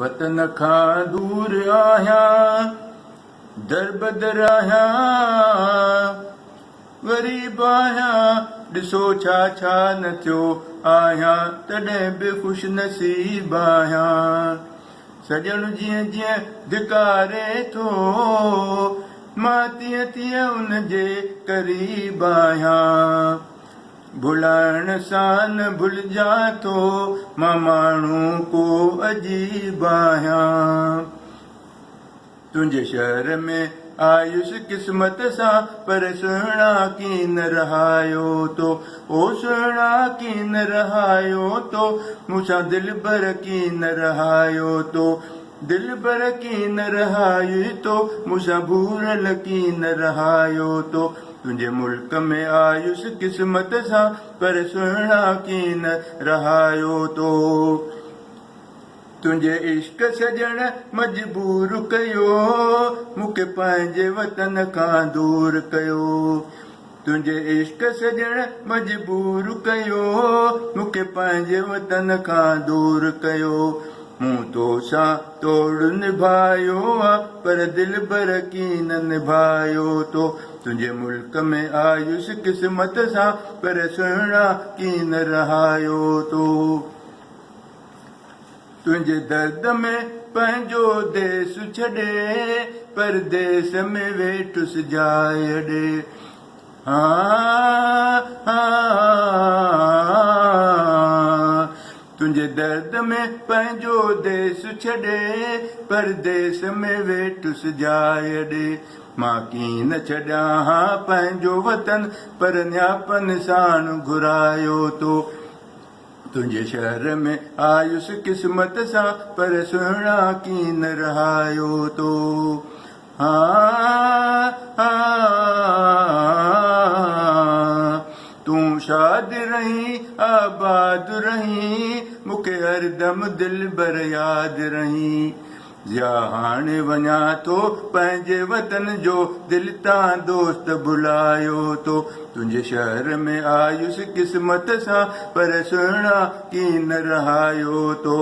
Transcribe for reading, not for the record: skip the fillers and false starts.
वतन खां दूर आहियां, दर बदर आहियां, ग़रीब आहियां, ॾिसो छा छा न थियो आहियां, तॾहिं बि ख़ुशि नसीब आहियां। सॼण जीअं जीअं धिकारे थो, मां तीअं तीअं उन जे क़रीब आहियां। भुलाइण सां न भुलिजा थो, मां माण्हू को अजीब आहियां। तुंहिंजे शहर में आयुसि क़िस्मत सां, पर सुहिणा कीन रहायो तो, ओ सुहिणा कीन रहायो तो, मूंसां दिल भर कीन रहायो तो, दिल भर कीन रहायो तो, मूंसां भूरल कीन रहायो तो। तुंहिंजे मुल्क में आयुसि क़िस्मत सां, पर सुहिणा कीन रहायो तो। तुंहिंजे इश्क सजण मजबूर कयो, मूंखे पंहिंजे वतन खां दूर कयो। तुंहिंजे इश्क सजण मजबूर कयो, मूंखे पंहिंजे वतन खां दूर कयो। मूं तोसां तोड़ निभायो आ, पर दिल भर कीन निभायो तो। तुंहिंजे मुल्क में आयुसि क़िस्मत सां, पर सुहिणा कीन रहायो तो। तुंहिंजे दर्द में पंहिंजो देस छॾे, परदेस में वेठुसि जाइ ॾे। तुंहिंजे दर्द में पंहिंजो देस छॾे, परदेस में वेठुसि जाइ ॾे। मां कीन छॾियां पंहिंजो वतन, पर न्यापन साण घुरायो तो। तुंहिंजे शहर में आयुसि क़िस्मत सां, पर सुहिणा कीन रहायो तो। तूं शाद रहीं आबाद रहीं, मूंखे हरदम दिल भर यादि रहीं। या हाणे वञा थो पंहिंजे वतन जो, दिल तां दोस्त भुलायो तो। तुंहिंजे शहर में आयुसि क़िस्मत सां, पर सुहिणा कीन रहायो तो।